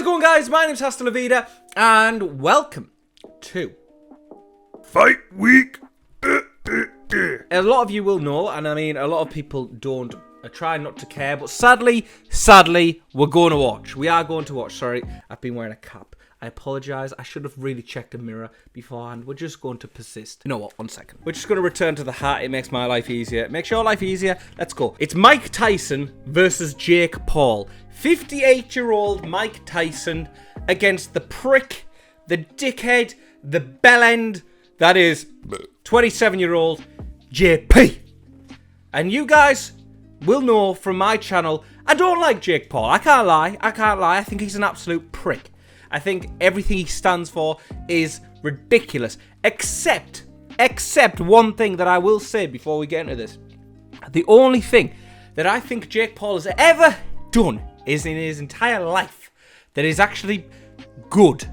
it going, guys? My name's Hasta La Vida, and welcome to Fight Week. A lot of you will know, and I mean, a lot of people don't. I try not to care, but sadly, we're going to watch. We are going to watch. Sorry, I've been wearing a cap. I apologise. I should have really checked the mirror beforehand. We're just going to persist. You know what? 1 second. We're just going to return to the hat. It makes my life easier. It makes your life easier. Let's go. It's Mike Tyson versus Jake Paul. 58-year-old Mike Tyson against the prick, the dickhead, the bellend that is 27-year-old JP. And you guys will know from my channel, I don't like Jake Paul. I can't lie. I think he's an absolute prick. I think everything he stands for is ridiculous. Except one thing that I will say before we get into this. The only thing that I think Jake Paul has ever done is in his entire life that is actually good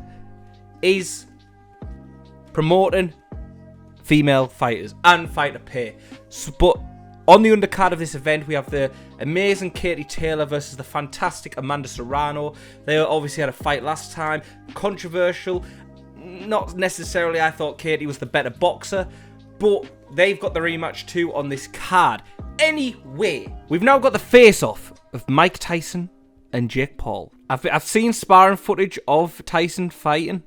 is promoting female fighters and fighter pay. But on the undercard of this event, we have the amazing Katie Taylor versus the fantastic Amanda Serrano. They obviously had a fight last time. Controversial. Not necessarily, I thought Katie was the better boxer, but they've got the rematch too on this card. Anyway, we've now got the face-off of Mike Tyson and Jake Paul. I've seen sparring footage of Tyson fighting,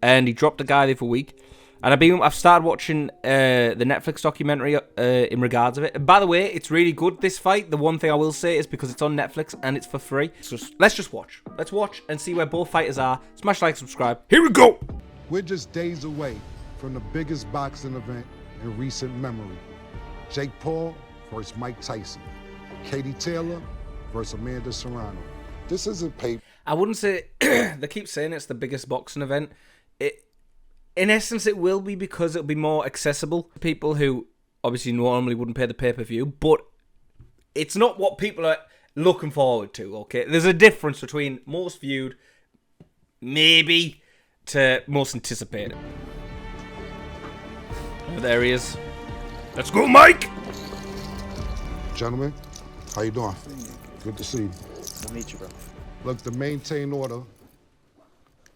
and he dropped a guy the other week. And I've started watching the Netflix documentary in regards of it. And by the way, it's really good, this fight. The one thing I will say is because it's on Netflix and it's for free. So let's just watch. Let's watch and see where both fighters are. Smash like, subscribe. Here we go. We're just days away from the biggest boxing event in recent memory. Jake Paul versus Mike Tyson. Katie Taylor versus Amanda Serrano. This isn't paper. I wouldn't say... They keep saying it's the biggest boxing event. In essence, it will be because it'll be more accessible to people who obviously normally wouldn't pay the pay-per-view, but it's not what people are looking forward to, okay? There's a difference between most viewed, maybe, to most anticipated. Oh, there he is. Let's go, Mike. Gentlemen, how you doing? Good to see you. I'll meet you, bro. Look, to maintain order,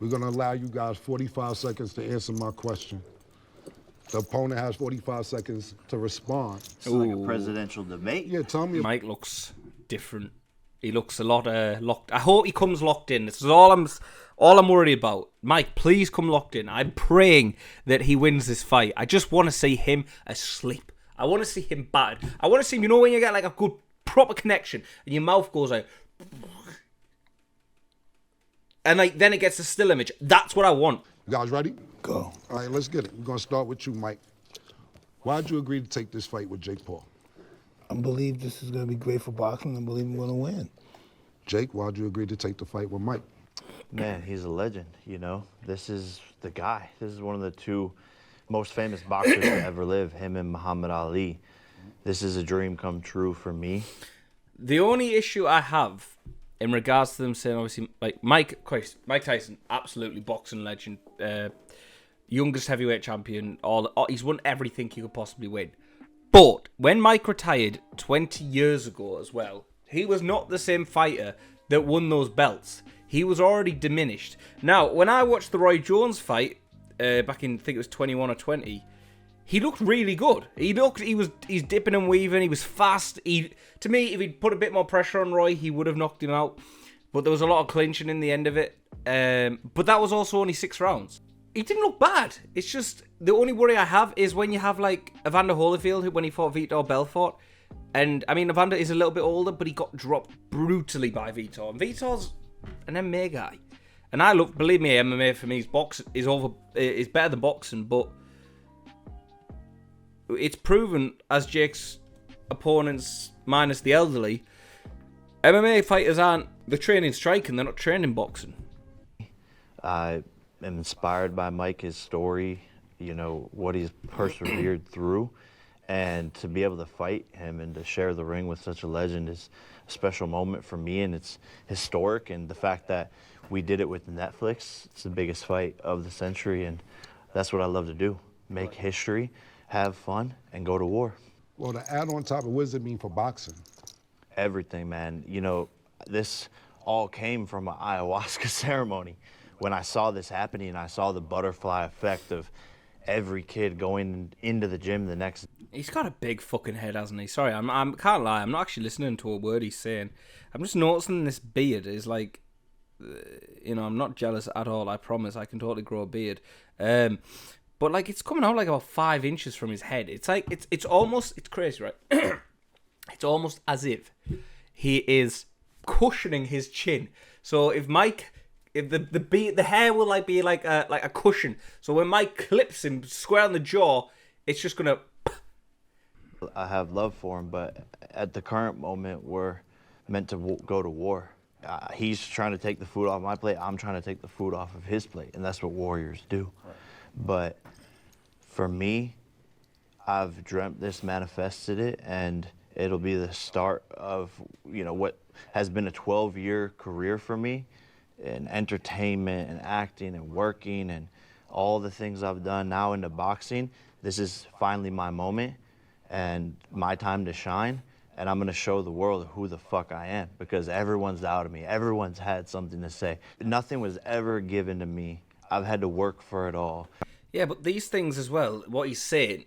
we're gonna allow you guys 45 seconds to answer my question. The opponent has 45 seconds to respond. It's like a presidential debate. Yeah, tell me. Mike looks different. He looks a lot locked. I hope he comes locked in. This is all I'm worried about. Mike, please come locked in. I'm praying that he wins this fight. I just want to see him asleep. I want to see him battered. I want to see him, you know when you get like a good proper connection and your mouth goes out. And like then it gets a still image. That's what I want. You guys ready? Go. All right, let's get it. We're gonna start with you, Mike. Why'd you agree to take this fight with Jake Paul? I believe this is going to be great for boxing. I believe I'm going to win. Jake, why'd you agree to take the fight with Mike? Man, he's a legend, you know. This is the guy. This is one of the two most famous boxers to ever live, him and Muhammad Ali. This is a dream come true for me. The only issue I have in regards to them saying, obviously, like Mike Tyson, absolutely boxing legend, youngest heavyweight champion, he's won everything he could possibly win. But when Mike retired 20 years ago as well, he was not the same fighter that won those belts. He was already diminished. Now, when I watched the Roy Jones fight back in, I think it was 21 or 20, he looked really good. He's dipping and weaving. He was fast. To me, if he'd put a bit more pressure on Roy, he would have knocked him out. But there was a lot of clinching in the end of it. But that was also only 6 rounds. He didn't look bad. It's just the only worry I have is when you have like Evander Holyfield when he fought Vitor Belfort. And I mean, Evander is a little bit older, but he got dropped brutally by Vitor. And Vitor's an MMA guy. And believe me, MMA for me is better than boxing, but it's proven, as Jake's opponents, minus the elderly, MMA fighters they're training striking, they're not training boxing. I am inspired by Mike, his story, you know, what he's persevered through. And to be able to fight him and to share the ring with such a legend is a special moment for me, and it's historic. And the fact that we did it with Netflix, it's the biggest fight of the century, and that's what I love to do. Make history, have fun, and go to war. Well, to add on top of what does it mean for boxing? Everything, man. You know, this all came from an ayahuasca ceremony. When I saw this happening, I saw the butterfly effect of every kid going into the gym the next. He's got a big fucking head, hasn't he? Sorry, I'm can't lie. I'm not actually listening to a word he's saying. I'm just noticing this beard is like, I'm not jealous at all. I promise. I can totally grow a beard. But like it's coming out like about 5 inches from his head. It's like it's almost, it's crazy, right? It's almost as if he is cushioning his chin. So if the hair will like be like a cushion. So when Mike clips him square on the jaw, it's just gonna. I have love for him, but at the current moment, we're meant to go to war. He's trying to take the food off my plate. I'm trying to take the food off of his plate, and that's what warriors do. Right. But for me, I've dreamt this, manifested it, and it'll be the start of what has been a 12-year career for me in entertainment and acting and working and all the things I've done now into boxing. This is finally my moment and my time to shine, and I'm gonna show the world who the fuck I am, because everyone's doubted me. Everyone's had something to say. Nothing was ever given to me. I've had to work for it all. Yeah, but these things as well, what he's saying,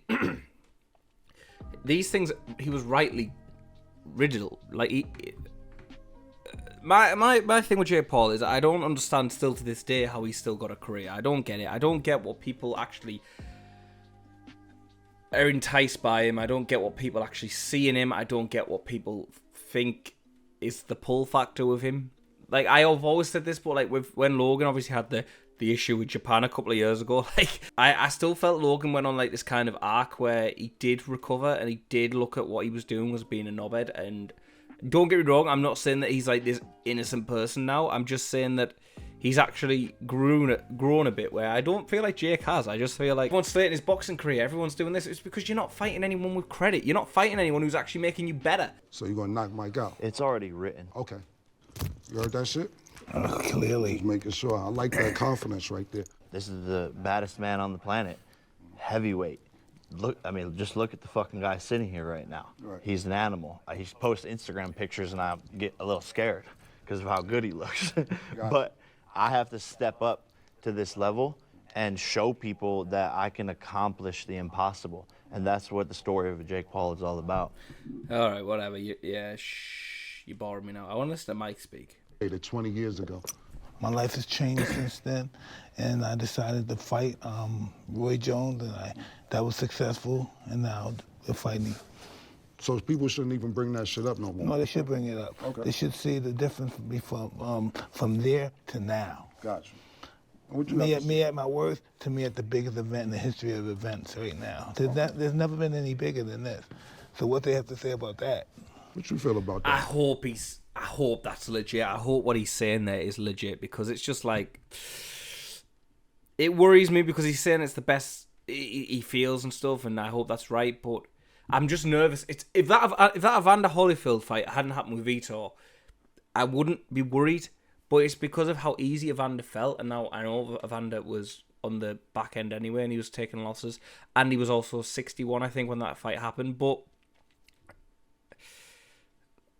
these things he was rightly riddled. Like my thing with Jake Paul is I don't understand still to this day how he's still got a career. I don't get it. I don't get what people actually are enticed by him. I don't get what people actually see in him. I don't get what people think is the pull factor with him. Like I've always said this, but like when Logan obviously had the issue with Japan a couple of years ago, like I still felt Logan went on like this kind of arc where he did recover and he did look at what he was doing was being a knobhead. And don't get me wrong, I'm not saying that he's like this innocent person now. I'm just saying that he's actually grown a bit, where I don't feel like Jake has. I just feel like everyone's slating his boxing career, everyone's doing this. It's because you're not fighting anyone with credit. You're not fighting anyone who's actually making you better. So you're gonna knock Mike out? It's already written. Okay. You heard that shit? Clearly. Just making sure. I like that confidence right there. This is the baddest man on the planet. Heavyweight. Just look at the fucking guy sitting here right now. Right. He's an animal. He posts Instagram pictures and I get a little scared because of how good he looks. But I have to step up to this level and show people that I can accomplish the impossible. And that's what the story of Jake Paul is all about. All right, whatever. You bored me now. I want to listen to Mike speak. 20 years ago. My life has changed since then, and I decided to fight Roy Jones, and that was successful, and now we're fighting. So people shouldn't even bring that shit up no more? No, they should bring it up. Okay. They should see the difference from there to now. Gotcha. Me at my worst, to me at the biggest event in the history of events right now. There's never been any bigger than this. So what they have to say about that? What you feel about that? I hope that's legit. I hope what he's saying there is legit, because it's just like, it worries me because he's saying it's the best he feels and stuff, and I hope that's right. But I'm just nervous. If that Evander Holyfield fight hadn't happened with Vitor, I wouldn't be worried. But it's because of how easy Evander felt, and now I know Evander was on the back end anyway, and he was taking losses, and he was also 61, I think, when that fight happened. But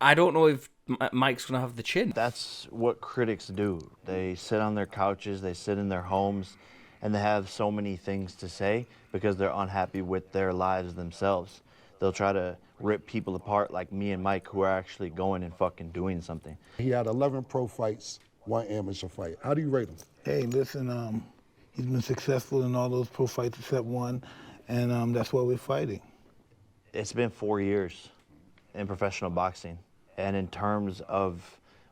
I don't know if Mike's going to have the chin. That's what critics do. They sit on their couches, they sit in their homes, and they have so many things to say because they're unhappy with their lives themselves. They'll try to rip people apart like me and Mike, who are actually going and fucking doing something. He had 11 pro fights, 1 amateur fight. How do you rate him? Hey, listen, he's been successful in all those pro fights except one, and that's why we're fighting. It's been 4 years in professional boxing. And in terms of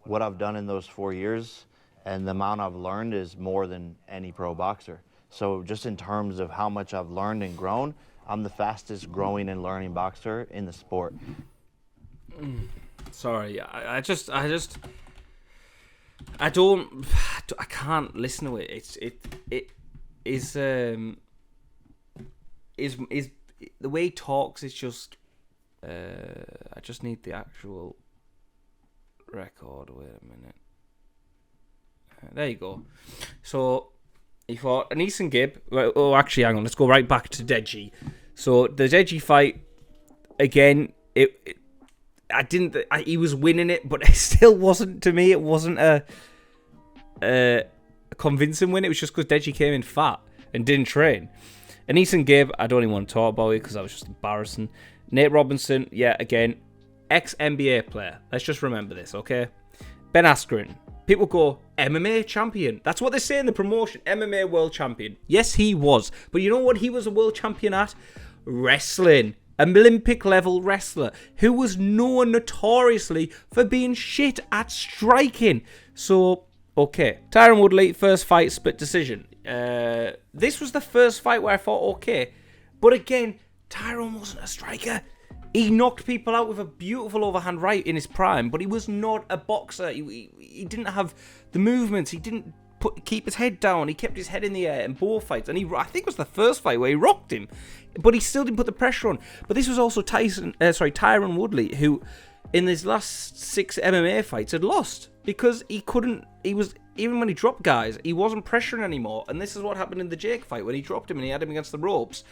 what I've done in those 4 years and the amount I've learned is more than any pro boxer. So just in terms of how much I've learned and grown, I'm the fastest growing and learning boxer in the sport. Sorry, I can't listen to it. It is the way he talks is just, I just need the actual record. Wait a minute. There you go. So he fought Aneeson Gibb. Oh, actually, hang on. Let's go right back to Deji. So the Deji fight again. he was winning it, but it still wasn't, to me, it wasn't a convincing win. It was just because Deji came in fat and didn't train. And Ethan Gabe, I don't even want to talk about it because that was just embarrassing. Nate Robinson, yeah, again, ex-NBA player. Let's just remember this, okay? Ben Askren. People go, MMA champion. That's what they say in the promotion. MMA world champion. Yes, he was. But you know what he was a world champion at? Wrestling. An Olympic level wrestler who was known notoriously for being shit at striking. So, okay. Tyron Woodley, first fight, split decision. This was the first fight where I thought, okay. But again, Tyron wasn't a striker. He knocked people out with a beautiful overhand right in his prime, but he was not a boxer. He didn't have the movements. He didn't keep his head down. He kept his head in the air in both fights. And I think it was the first fight where he rocked him, but he still didn't put the pressure on. But this was also Tyron Woodley, who in his last 6 MMA fights had lost because even when he dropped guys, he wasn't pressuring anymore. And this is what happened in the Jake fight when he dropped him and he had him against the ropes.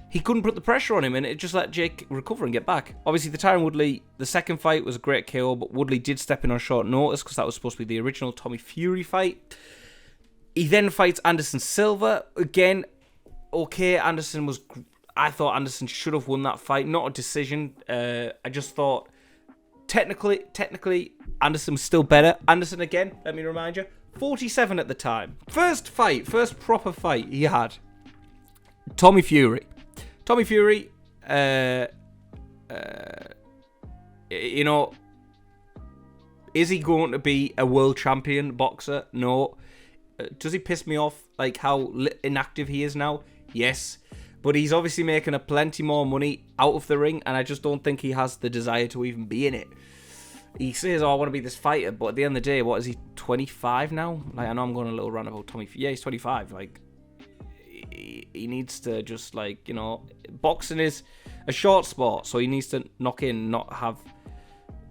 He couldn't put the pressure on him, and it just let Jake recover and get back. Obviously, the Tyron Woodley, the second fight was a great KO, but Woodley did step in on short notice because that was supposed to be the original Tommy Fury fight. He then fights Anderson Silva. Again, okay, I thought Anderson should have won that fight. Not a decision. I just thought, technically, Anderson was still better. Anderson, again, let me remind you, 47 at the time. First proper fight he had. Tommy Fury, you know, is he going to be a world champion boxer? No. Does he piss me off, like how inactive he is now? Yes. But he's obviously making a plenty more money out of the ring, and I just don't think he has the desire to even be in it. He says, oh, I want to be this fighter, but at the end of the day, what is he, 25 now? Like, I know I'm going a little rant about Tommy. Yeah, he's 25. Like, he needs to just, like, you know, boxing is a short sport, so he needs to knock in, not have,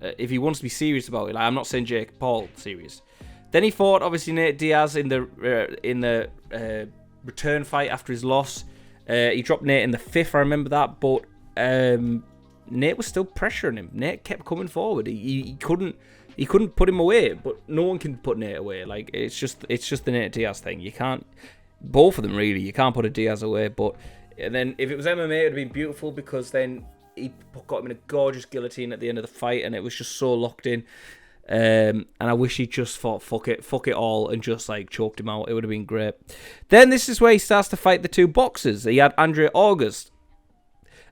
if he wants to be serious about it. Like, I'm not saying Jake Paul serious. Then he fought, obviously, Nate Diaz in the return fight after his loss. He dropped Nate in the 5th, I remember that, but Nate was still pressuring him. Nate kept coming forward. He couldn't put him away, but no one can put Nate away. Like, it's just the Nate Diaz thing. You can't. Both of them, really. You can't put a Diaz away. But and then if it was MMA, it would have been beautiful because then he got him in a gorgeous guillotine at the end of the fight, and it was just so locked in. And I wish he just thought fuck it all, and just like choked him out. It would have been great. Then this is where he starts to fight the two boxers. He had Andre August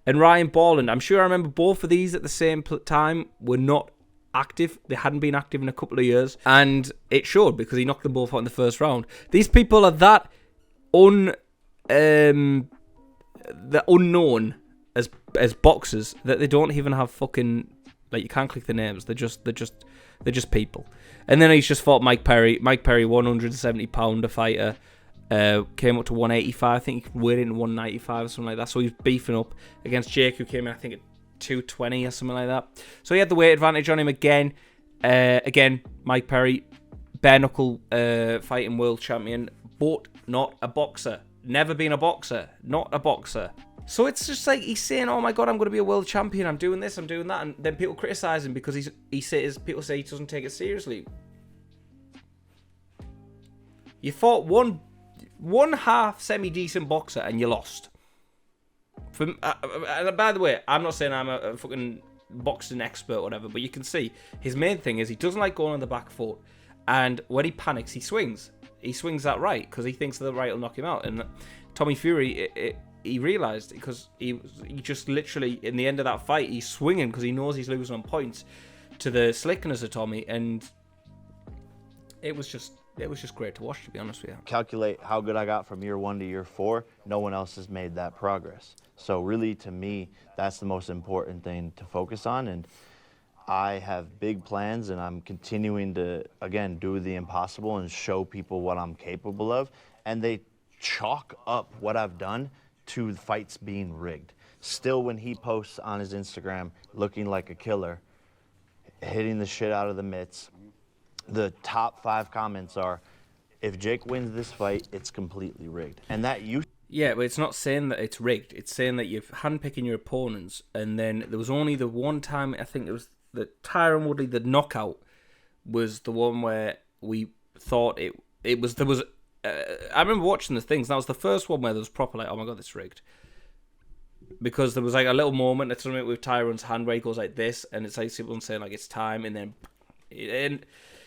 and Ryan Borland. I'm sure I remember both of these at the same time were not active. They hadn't been active in a couple of years, and it showed because he knocked them both out in the first round. These people are that unknown as boxers that they don't even have fucking, like, you can't click the names. They're just people. And then he's just fought Mike Perry. Mike Perry, 170-pounder fighter, came up to 185. I think he could win in 195 or something like that. So he's beefing up against Jake, who came in, I think, at 220 or something like that. So he had the weight advantage on him again. Again, Mike Perry, bare knuckle fighting world champion, but not a boxer. Never been a boxer. Not a boxer. So it's just like he's saying, oh my God, I'm going to be a world champion. I'm doing this, I'm doing that. And then people criticize him because people say he doesn't take it seriously. You fought one half semi-decent boxer and you lost. By the way, I'm not saying I'm a fucking boxing expert or whatever, but you can see his main thing is he doesn't like going on the back foot. And when he panics, he swings. He swings that right because he thinks the right will knock him out. And Tommy Fury, he realised because he just literally, in the end of that fight, he's swinging because he knows he's losing on points to the slickness of Tommy. And it was just great to watch, to be honest with you. Calculate how good I got from year 1 to year 4. No one else has made that progress. So really, to me, that's the most important thing to focus on. And I have big plans, and I'm continuing to, again, do the impossible and show people what I'm capable of. And they chalk up what I've done to fights being rigged. Still, when he posts on his Instagram looking like a killer, hitting the shit out of the mitts, the top 5 comments are, if Jake wins this fight, it's completely rigged. And that Yeah, but it's not saying that it's rigged. It's saying that you're handpicking your opponents, and then there was only the one time, I think it was that Tyron Woodley, the knockout, was the one where we thought it was. There was. I remember watching the things. That was the first one where there was proper like, oh my god, this rigged. Because there was like a little moment at something with Tyron's hand where he goes like this, and it's like someone saying like it's time, and then, and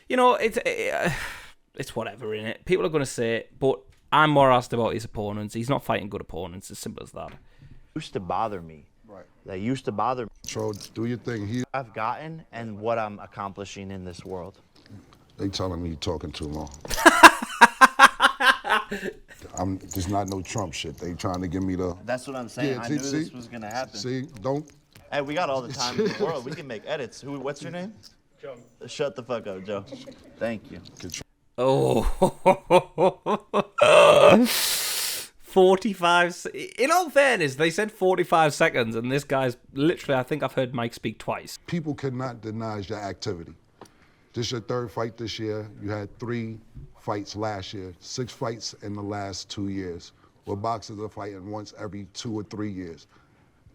you know it's whatever in it. People are going to say it, but I'm more asked about his opponents. He's not fighting good opponents. As simple as that. Used to bother me. Right. That used to bother me. So do your thing. I've gotten and what I'm accomplishing in this world. They telling me you're talking too long. There's not no Trump shit. They trying to give me the. That's what I'm saying. Yeah, I knew this was gonna happen. See, don't. Hey, we got all the time in the world. We can make edits. What's your name? Joe. Shut the fuck up, Joe. Thank you. Oh, 45. In all fairness, they said 45 seconds, and this guy's literally. I think I've heard Mike speak twice. People cannot deny your activity. This is your third fight this year. You had 3 fights last year, 6 fights in the last 2 years. Where boxers are fighting once every 2 or 3 years.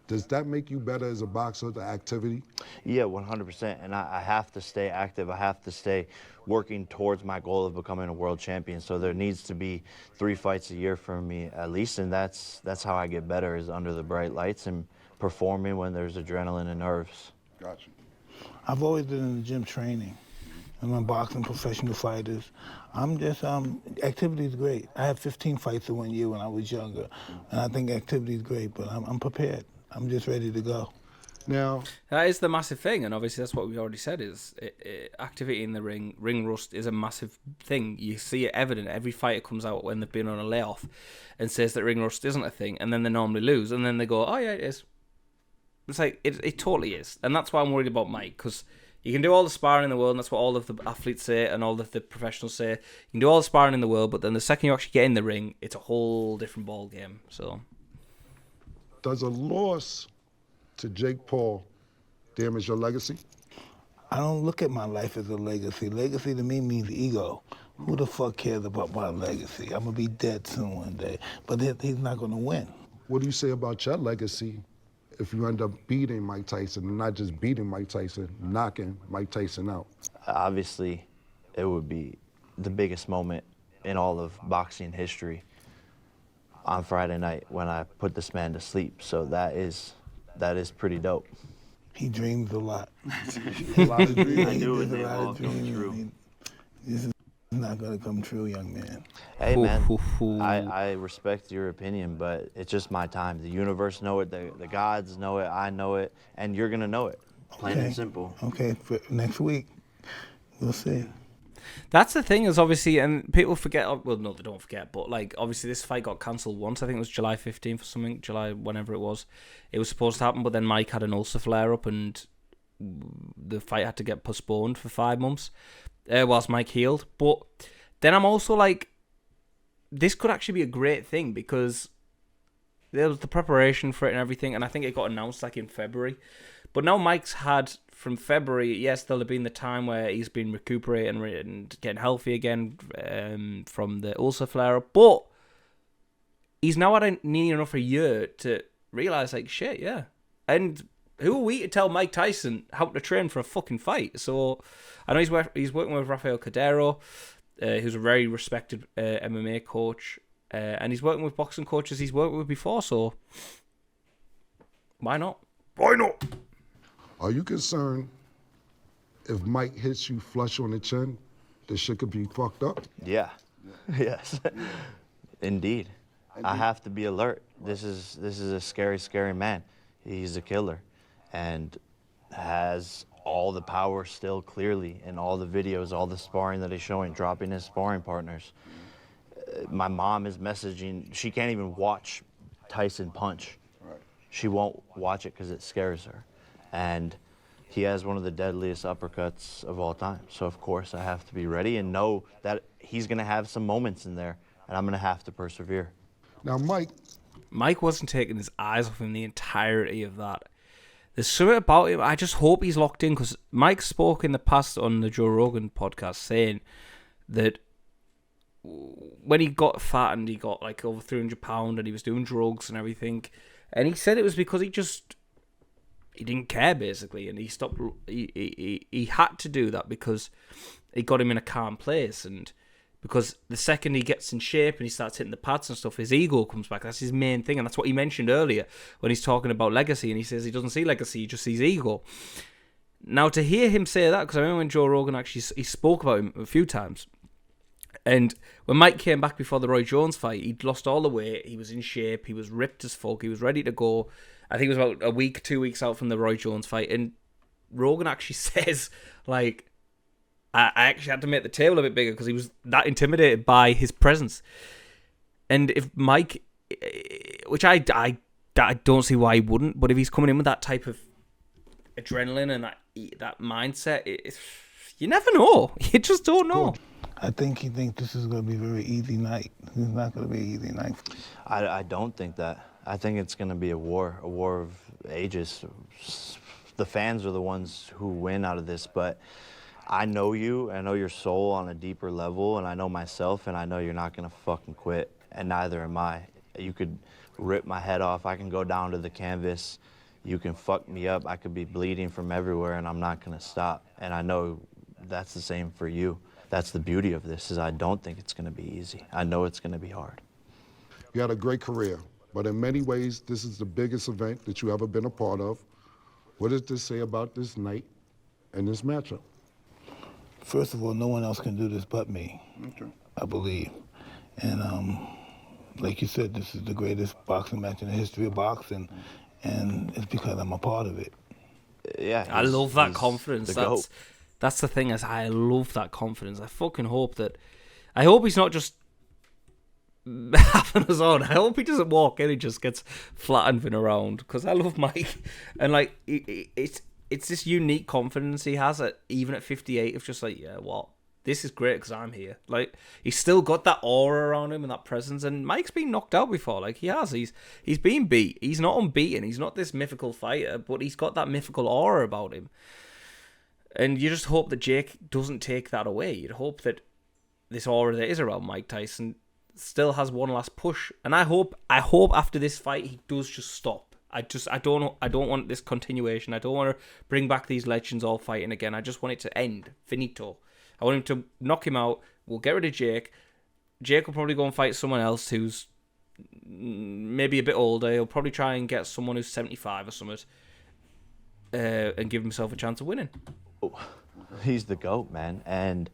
Does that make you better as a boxer, the activity? Yeah, 100%. And I have to stay active. I have to stay working towards my goal of becoming a world champion. So there needs to be 3 fights a year for me at least. And that's how I get better, is under the bright lights and performing when there's adrenaline and nerves. Gotcha. I've always been in the gym training. I'm boxing professional fighters. I'm just, activity is great. I had 15 fights in 1 year when I was younger. And I think activity is great, but I'm prepared. I'm just ready to go. Now, that is the massive thing, and obviously that's what we already said, is activity in the ring rust is a massive thing. You see it evident. Every fighter comes out when they've been on a layoff and says that ring rust isn't a thing, and then they normally lose, and then they go, oh yeah, it is. It's like, it totally is. And that's why I'm worried about Mike, because you can do all the sparring in the world, and that's what all of the athletes say and all of the professionals say. You can do all the sparring in the world, but then the second you actually get in the ring, it's a whole different ball game. So, does a loss to Jake Paul damage your legacy? I don't look at my life as a legacy. Legacy to me means ego. Who the fuck cares about my legacy? I'm gonna be dead soon one day, but he's not gonna win. What do you say about your legacy if you end up beating Mike Tyson, and not just beating Mike Tyson, knocking Mike Tyson out? Obviously, it would be the biggest moment in all of boxing history on Friday night when I put this man to sleep. So that is pretty dope. He dreams a lot. A lot of dreams. I knew it, There's a they lot all of come dreams. true. I mean, this is not gonna come true, young man. Hey man, I respect your opinion, but it's just my time. The universe know it, the gods know it, I know it, and you're gonna know it. Plain and simple. Okay, for next week, we'll see. that's the thing, is obviously, and people forget, well, no, they don't forget, but like, obviously this fight got cancelled once. I think it was July 15th or something, July, whenever it was supposed to happen, but then Mike had an ulcer flare up and the fight had to get postponed for 5 months whilst Mike healed. But then I'm also like, this could actually be a great thing, because there was the preparation for it and everything, and I think it got announced like in February. But now Mike's had, from February, yes, there'll have been the time where he's been recuperating and getting healthy again from the ulcer flare-up, but he's now had nearly enough a year to realise, like, shit, yeah. And who are we to tell Mike Tyson how to train for a fucking fight? So I know he's working with Rafael Cordero, who's a very respected MMA coach, and he's working with boxing coaches he's worked with before, so why not? Why not? Are you concerned if Mike hits you flush on the chin, the shit could be fucked up? Yeah. Yes. Indeed. I have to be alert. This is a scary, scary man. He's a killer and has all the power still clearly in all the videos, all the sparring that he's showing, dropping his sparring partners. My mom is messaging. She can't even watch Tyson punch. Right. She won't watch it because it scares her. And he has one of the deadliest uppercuts of all time. So, of course, I have to be ready and know that he's going to have some moments in there, and I'm going to have to persevere. Now, Mike wasn't taking his eyes off him the entirety of that. There's something about him. I just hope he's locked in, because Mike spoke in the past on the Joe Rogan podcast saying that when he got fat and he got like over 300 pounds and he was doing drugs and everything, and he said it was because he didn't care basically, and he stopped. He had to do that because it got him in a calm place, and because the second he gets in shape and he starts hitting the pads and stuff, his ego comes back. That's his main thing, and that's what he mentioned earlier when he's talking about legacy, and he says he doesn't see legacy, he just sees ego. Now, to hear him say that, because I remember when Joe Rogan actually he spoke about him a few times, and when Mike came back before the Roy Jones fight, he'd lost all the weight, he was in shape, he was ripped as fuck, he was ready to go. I think it was about a week, 2 weeks out from the Roy Jones fight, and Rogan actually says, like, I actually had to make the table a bit bigger because he was that intimidated by his presence. And if Mike, which I don't see why he wouldn't, but if he's coming in with that type of adrenaline and that mindset, you never know. You just don't know. I think he thinks this is going to be a very easy night. It's not going to be an easy night. I don't think that. I think it's going to be a war of ages. The fans are the ones who win out of this, but I know you, I know your soul on a deeper level, and I know myself, and I know you're not going to fucking quit, and neither am I. You could rip my head off, I can go down to the canvas, you can fuck me up, I could be bleeding from everywhere, and I'm not going to stop. And I know that's the same for you. That's the beauty of this, is I don't think it's going to be easy. I know it's going to be hard. You had a great career, but in many ways, this is the biggest event that you ever been a part of. What does this say about this night and this matchup? First of all, no one else can do this but me, I believe. And like you said, this is the greatest boxing match in the history of boxing, and it's because I'm a part of it. Yeah, I love that confidence. The That's the thing, is I love that confidence. I fucking hope he's not just having us on. I hope he doesn't walk in and just gets flattened around, because I love Mike, and like it's this unique confidence he has even at 58 of just like, yeah, what? This is great because I'm here. Like, he's still got that aura around him and that presence, and Mike's been knocked out before. Like, he has. He's been beat. He's not unbeaten. He's not this mythical fighter, but he's got that mythical aura about him. And you just hope that Jake doesn't take that away. You'd hope that this aura that is around Mike Tyson still has one last push. And I hope after this fight he does just stop. I don't want this continuation. I don't want to bring back these legends all fighting again. I just want it to end. Finito. I want him to knock him out. We'll get rid of Jake. Jake will probably go and fight someone else who's maybe a bit older. He'll probably try and get someone who's 75 or something, and give himself a chance of winning. He's the GOAT, man. And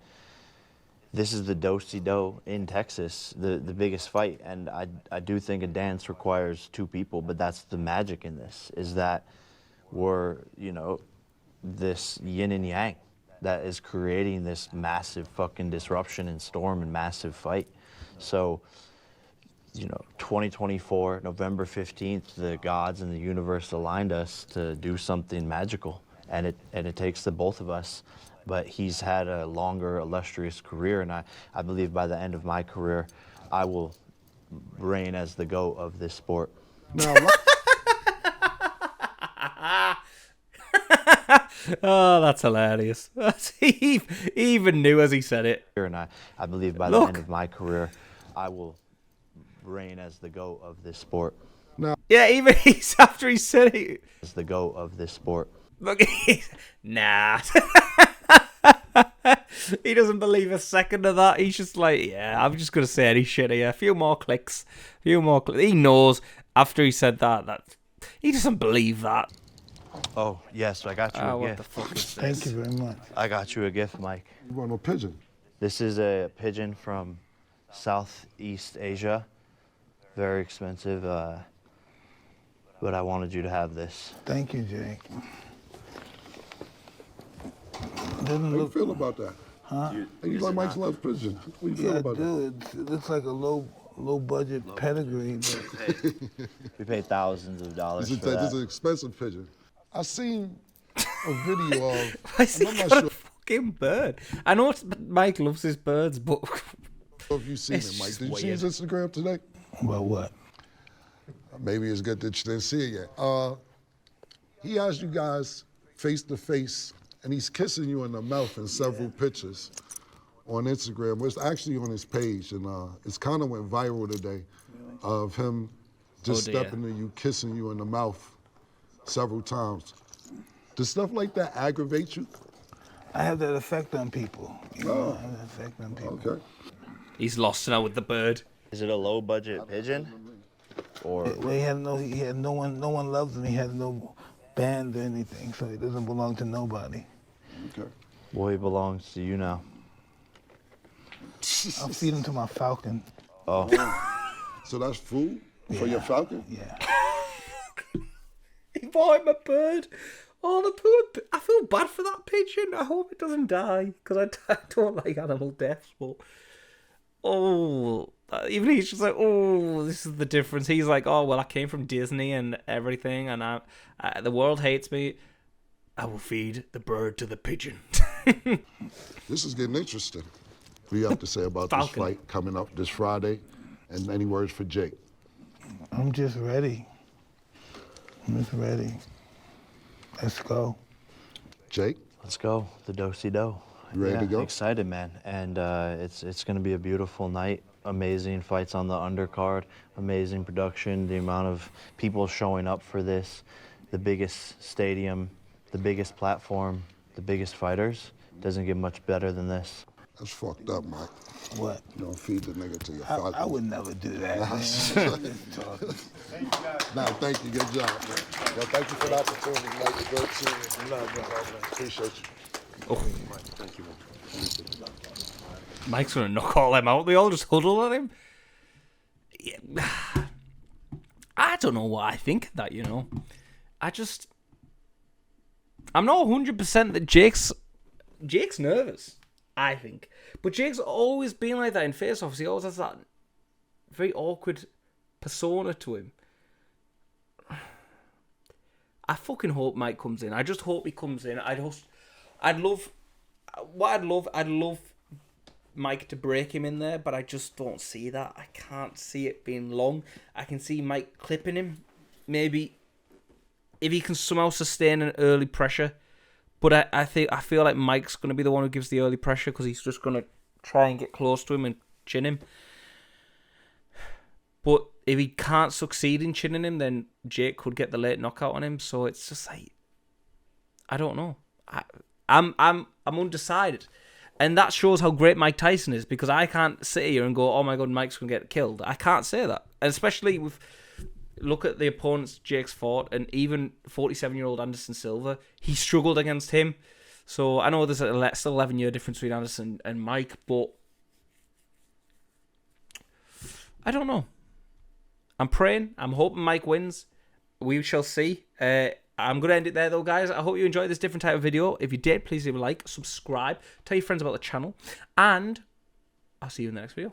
this is the do-si-do in Texas, the biggest fight. And I do think a dance requires two people, but that's the magic in this, is that we're, this yin and yang that is creating this massive fucking disruption and storm and massive fight. So, 2024, November 15th, the gods and the universe aligned us to do something magical. And it takes the both of us. But he's had a longer, illustrious career, and I believe by the end of my career, I will reign as the GOAT of this sport. Now, Oh, that's hilarious. He even knew as he said it. And I believe by the end of my career, I will reign as the GOAT of this sport. Yeah, even after he said it. As the GOAT of this sport. Look, nah. He doesn't believe a second of that. He's just like, yeah, I'm just going to say any shit here. A few more clicks. He knows after he said that he doesn't believe that. Oh, yes, I got you a what gift. the fuck is this? Thank you very much. I got you a gift, Mike. you want a pigeon? This is a pigeon from Southeast Asia. Very expensive, but I wanted you to have this. Thank you, Jake. How do you feel about that? Huh? You like Mike's love pigeon. What do you feel Yeah, I about that? do. It looks like a low budget pedigree. But We paid thousands of dollars This for that. is an expensive pigeon. I seen a video of. Why is he I'm not got sure a fucking bird? I know Mike loves his birds, but if you've seen It's it, Mike. just Did you see weird. his Instagram today? Well, what? Maybe it's good that you didn't see it yet. He has you guys face to face, and he's kissing you in the mouth in several pictures on Instagram. It's actually on his page, and it's kind of went viral today of him just Oh, dear. stepping to you, kissing you in the mouth several times. Does stuff like that aggravate you? I have that effect on people. You know, I have that effect on people. Okay. He's lost now with the bird. Is it a low budget pigeon? Or Well, he had no one loves him. He has no band or anything, so he doesn't belong to nobody. Okay. well, he belongs to you now? I'll feed him to my falcon. Oh, So that's food for your falcon? Yeah. He bought him a bird. Oh, the poor... I feel bad for that pigeon. I hope it doesn't die, because I don't like animal deaths, but... Oh... Even he's just like, oh, this is the difference. He's like, oh, well, I came from Disney and everything, and the world hates me. I will feed the bird to the pigeon. This is getting interesting. What do you have to say about this Falcon. fight coming up this Friday? And any words for Jake? I'm just ready. I'm just ready. Let's go. Jake? let's go. The do-si-do. You ready to go? Excited, man. And it's going to be a beautiful night. Amazing fights on the undercard. Amazing production. The amount of people showing up for this. The biggest stadium, the biggest platform, the biggest fighters. Doesn't get much better than this. That's fucked up, Mike. What? You don't feed the nigga to your falcon. I would never do that, man. Nah, thank you. Good job, man. Well, thank you for the opportunity, Mike. Great seeing you. Love you, man. Appreciate you. Oh. Thank you, man. Mike's gonna knock all them out. They all just huddle at him. Yeah. I don't know what I think of that, you know. I'm not 100% that Jake's nervous, I think. But Jake's always been like that in face-offs. He always has that very awkward persona to him. I fucking hope Mike comes in. I just hope he comes in. I'd love Mike to break him in there, but I just don't see that. I can't see it being long. I can see Mike clipping him. Maybe if he can somehow sustain an early pressure. But I feel like Mike's going to be the one who gives the early pressure, because he's just going to try and get close to him and chin him. But if he can't succeed in chinning him, then Jake could get the late knockout on him. So it's just like, I don't know. I'm undecided. And that shows how great Mike Tyson is, because I can't sit here and go, oh my God, Mike's going to get killed. I can't say that. And especially with, look at the opponents Jake's fought, and even 47-year-old Anderson Silva, he struggled against him. So I know there's still 11-year difference between Anderson and Mike, but I don't know. I'm praying. I'm hoping Mike wins. We shall see. I'm going to end it there, though, guys. I hope you enjoyed this different type of video. If you did, please leave a like, subscribe, tell your friends about the channel, and I'll see you in the next video.